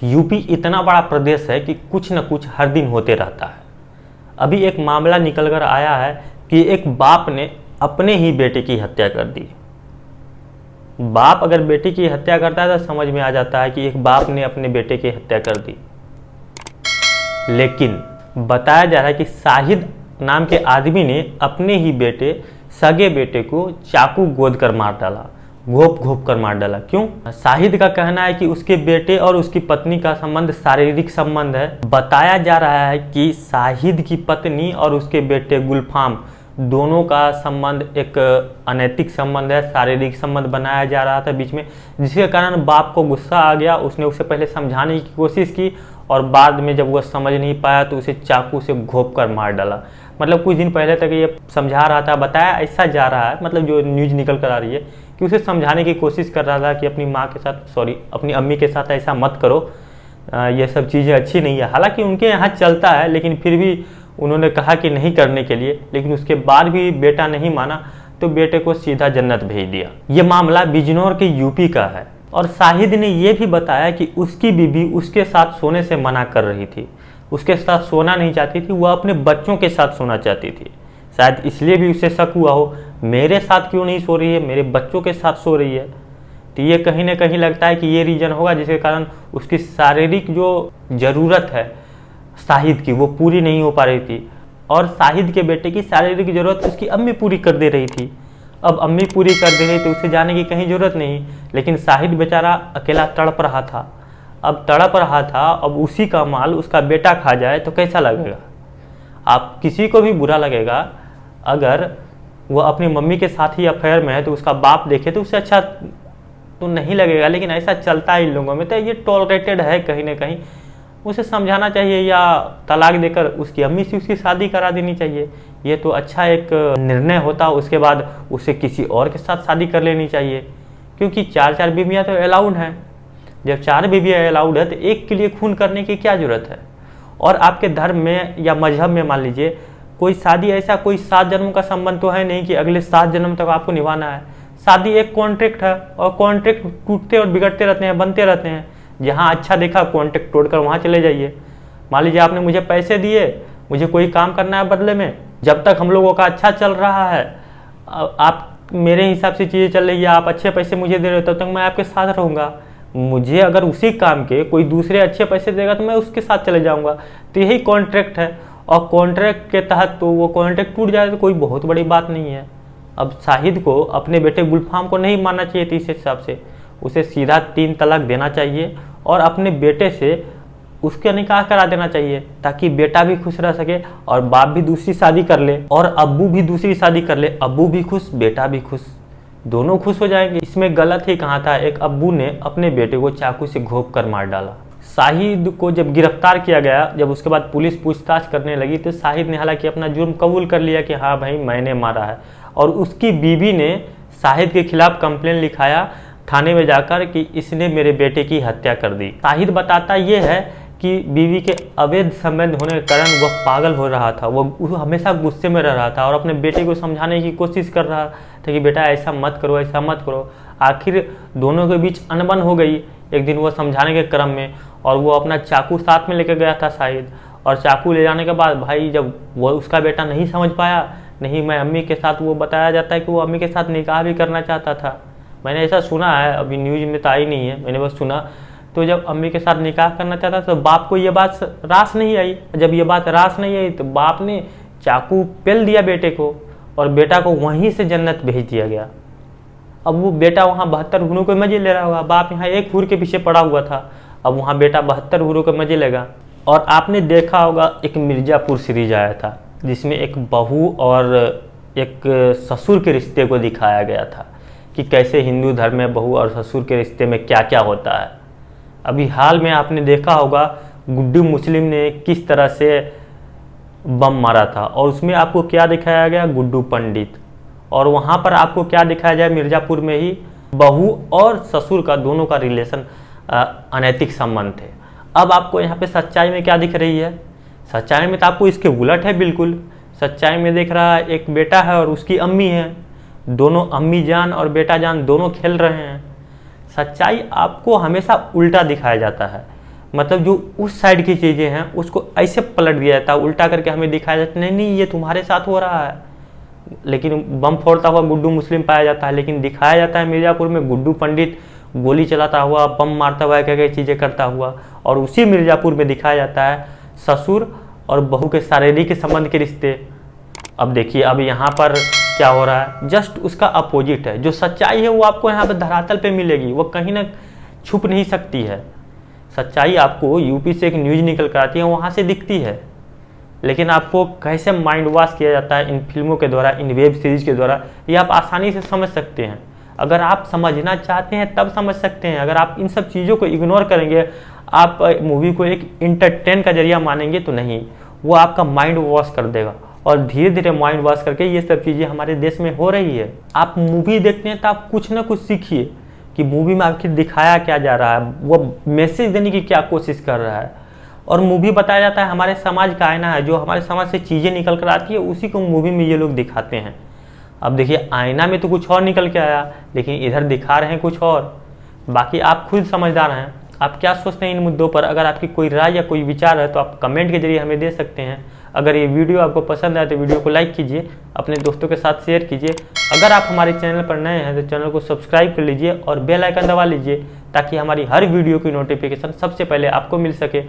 UP इतना बड़ा प्रदेश है कि कुछ न कुछ हर दिन होते रहता है। अभी एक मामला निकल कर आया है कि एक बाप ने अपने ही बेटे की हत्या कर दी। बाप अगर बेटे की हत्या करता है तो समझ में आ जाता है कि एक बाप ने अपने बेटे की हत्या कर दी। लेकिन बताया जा रहा है कि शाहिद नाम के आदमी ने अपने ही बेटे, सगे बेटे को चाकू गोद कर मार डाला, घोप घोप कर मार डाला। क्यों? शाहिद का कहना है कि उसके बेटे और उसकी पत्नी का संबंध शारीरिक संबंध है। बताया जा रहा है कि शाहिद की पत्नी और उसके बेटे गुलफाम दोनों का संबंध एक अनैतिक संबंध है, शारीरिक संबंध बनाया जा रहा था बीच में, जिसके कारण बाप को गुस्सा आ गया। उसने उसे पहले समझाने की कोशिश की और बाद में जब वह समझ नहीं पाया तो उसे चाकू से घोप कर मार डाला। मतलब कुछ दिन पहले तक ये समझा रहा था, बताया ऐसा जा रहा है, मतलब जो न्यूज़ निकल कर आ रही है कि उसे समझाने की कोशिश कर रहा था कि अपनी माँ के साथ, अपनी अम्मी के साथ ऐसा मत करो, ये सब चीज़ें अच्छी नहीं है। हालांकि उनके यहाँ चलता है, लेकिन फिर भी उन्होंने कहा कि नहीं करने के लिए, लेकिन उसके बाद भी बेटा नहीं माना तो बेटे को सीधा जन्नत भेज दिया। ये मामला बिजनौर के यूपी का है और शाहिद ने यह भी बताया कि उसकी बीवी उसके साथ सोने से मना कर रही थी, उसके साथ सोना नहीं चाहती थी, वह अपने बच्चों के साथ सोना चाहती थी। शायद इसलिए भी उसे शक हुआ हो, मेरे साथ क्यों नहीं सो रही है, मेरे बच्चों के साथ सो रही है। तो ये कहीं ना कहीं लगता है कि ये रीज़न होगा जिसके कारण उसकी शारीरिक जो ज़रूरत है शाहिद की वो पूरी नहीं हो पा रही थी और शाहिद के बेटे की शारीरिक ज़रूरत उसकी अम्मी पूरी कर दे रही थी। अब अम्मी पूरी कर दे रही थी, उसे जाने की कहीं ज़रूरत नहीं, लेकिन शाहिद बेचारा अकेला तड़प रहा था। अब तड़प रहा था, अब उसी का माल उसका बेटा खा जाए तो कैसा लगेगा? आप किसी को भी बुरा लगेगा। अगर वो अपनी मम्मी के साथ ही अफेयर में है तो उसका बाप देखे तो उससे अच्छा तो नहीं लगेगा, लेकिन ऐसा चलता है इन लोगों में, तो ये टॉलरेटेड है कहीं ना कहीं। उसे समझाना चाहिए या तलाक देकर उसकी अम्मी से उसकी शादी करा देनी चाहिए। ये तो अच्छा एक निर्णय होता। उसके बाद उसे किसी और के साथ शादी कर लेनी चाहिए, क्योंकि 4 बीवियाँ तो अलाउड हैं। जब 4 बीवियाँ अलाउड है तो एक के लिए खून करने की क्या जरूरत है? और आपके धर्म में या मजहब में मान लीजिए कोई शादी ऐसा कोई 7 जन्म का संबंध तो है नहीं कि अगले 7 जन्म तक आपको निभाना है। शादी एक कॉन्ट्रैक्ट है और कॉन्ट्रैक्ट टूटते और बिगड़ते रहते हैं, बनते रहते हैं। जहाँ अच्छा देखा कॉन्ट्रैक्ट तोड़कर वहाँ चले जाइए। मान लीजिए आपने मुझे पैसे दिए, मुझे कोई काम करना है बदले में, जब तक हम लोगों का अच्छा चल रहा है, आप मेरे हिसाब से चीज़ें चल रही है, आप अच्छे पैसे मुझे दे रहे हो, तब तक मैं आपके साथ रहूँगा। मुझे अगर उसी काम के कोई दूसरे अच्छे पैसे देगा तो मैं उसके साथ चले जाऊँगा। तो यही कॉन्ट्रैक्ट है और कॉन्ट्रैक्ट के तहत तो वो कॉन्ट्रैक्ट टूट जाए तो कोई बहुत बड़ी बात नहीं है। अब शाहिद को अपने बेटे गुलफाम को नहीं मानना चाहिए थी, इस हिसाब से उसे सीधा 3 तलाक देना चाहिए और अपने बेटे से उसका निकाह करा देना चाहिए, ताकि बेटा भी खुश रह सके और बाप भी दूसरी शादी कर ले और अब्बू भी दूसरी शादी कर ले। अब्बू भी खुश, बेटा भी खुश, दोनों खुश हो जाएंगे। इसमें गलत ही कहाँ था? एक अब्बू ने अपने बेटे को चाकू से घोंप कर मार डाला। शाहिद को जब गिरफ्तार किया गया, जब उसके बाद पुलिस पूछताछ करने लगी तो शाहिद ने हालांकि अपना जुर्म कबूल कर लिया कि हाँ भाई मैंने मारा है। और उसकी बीवी ने शाहिद के खिलाफ कंप्लेन लिखाया थाने में जाकर कि इसने मेरे बेटे की हत्या कर दी। शाहिद बताता ये है कि बीवी के अवैध संबंध होने के कारण वह पागल हो रहा था, वो हमेशा गुस्से में रह रहा था और अपने बेटे को समझाने की कोशिश कर रहा था कि बेटा ऐसा मत करो, ऐसा मत करो। आखिर दोनों के बीच अनबन हो गई एक दिन वो समझाने के क्रम में, और वो अपना चाकू साथ में लेकर गया था शाहिद। और चाकू ले जाने के बाद भाई जब वो उसका बेटा नहीं समझ पाया, नहीं मैं अम्मी के साथ, वो बताया जाता है कि वो अम्मी के साथ निकाह भी करना चाहता था। मैंने ऐसा सुना है, अभी न्यूज़ में तो आई नहीं है, मैंने बस सुना। तो जब अम्मी के साथ निकाह करना चाहता तो बाप को ये बात रास नहीं आई। जब ये बात रास नहीं आई तो बाप ने चाकू पेल दिया बेटे को और बेटा को वहीं से जन्नत भेज दिया गया। अब वो बेटा वहाँ 72 हूरों के मजे ले रहा होगा, बाप यहाँ 1 हूर के पीछे पड़ा हुआ था, अब वहाँ बेटा 72 हूरों के मजे लेगा। और आपने देखा होगा एक मिर्ज़ापुर सीरीज आया था जिसमें एक बहू और एक ससुर के रिश्ते को दिखाया गया था कि कैसे हिंदू धर्म में बहू और ससुर के रिश्ते में क्या क्या होता है। अभी हाल में आपने देखा होगा गुड्डू मुस्लिम ने किस तरह से बम मारा था और उसमें आपको क्या दिखाया गया? गुड्डू पंडित। और वहाँ पर आपको क्या दिखाया जाए? मिर्ज़ापुर में ही बहू और ससुर का दोनों का रिलेशन अनैतिक संबंध थे। अब आपको यहाँ पे सच्चाई में क्या दिख रही है? सच्चाई में तो आपको इसके उलट है बिल्कुल। सच्चाई में देख रहा है एक बेटा है और उसकी अम्मी है, दोनों अम्मी जान और बेटा जान दोनों खेल रहे हैं। सच्चाई आपको हमेशा उल्टा दिखाया जाता है। मतलब जो उस साइड की चीज़ें हैं उसको ऐसे पलट दिया जाता है, उल्टा करके हमें दिखाया जाता है नहीं नहीं ये तुम्हारे साथ हो रहा है। लेकिन बम फोड़ता हुआ गुड्डू मुस्लिम पाया जाता है, लेकिन दिखाया जाता है मिर्ज़ापुर में गुड्डू पंडित गोली चलाता हुआ, बम मारता हुआ, क्या क्या चीज़ें करता हुआ। और उसी मिर्ज़ापुर में दिखाया जाता है ससुर और बहू के शारीरिक संबंध के रिश्ते। अब देखिए अब यहाँ पर क्या हो रहा है, जस्ट उसका अपोजिट है। जो सच्चाई है वो आपको यहाँ पर धरातल पे मिलेगी, वो कहीं ना छुप नहीं सकती है। सच्चाई आपको यूपी से एक न्यूज़ निकल कर आती है, वहाँ से दिखती है, लेकिन आपको कैसे माइंड वॉश किया जाता है इन फिल्मों के द्वारा, इन वेब सीरीज के द्वारा, ये आप आसानी से समझ सकते हैं। अगर आप समझना चाहते हैं तब समझ सकते हैं। अगर आप इन सब चीज़ों को इग्नोर करेंगे, आप मूवी को एक इंटरटेन का जरिया मानेंगे तो नहीं, वो आपका माइंड वॉश कर देगा। और धीरे धीरे माइंड वॉश करके ये सब चीज़ें हमारे देश में हो रही है। आप मूवी देखते हैं तो आप कुछ ना कुछ सीखिए कि मूवी में आखिर दिखाया क्या जा रहा है, वो मैसेज देने की क्या कोशिश कर रहा है। और मूवी बताया जाता है हमारे समाज का आईना है, जो हमारे समाज से चीज़ें निकल कर आती है उसी को मूवी में ये लोग दिखाते हैं। अब देखिए आईना में तो कुछ और निकल के आया, लेकिन इधर दिखा रहे हैं कुछ और। बाकी आप खुद समझदार हैं, आप क्या सोचते हैं इन मुद्दों पर। अगर आपकी कोई राय या कोई विचार है तो आप कमेंट के जरिए हमें दे सकते हैं। अगर ये वीडियो आपको पसंद आए तो वीडियो को लाइक कीजिए, अपने दोस्तों के साथ शेयर कीजिए। अगर आप हमारे चैनल पर नए हैं तो चैनल को सब्सक्राइब कर लीजिए और बेल आइकन दबा लीजिए, ताकि हमारी हर वीडियो की नोटिफिकेशन सबसे पहले आपको मिल सके।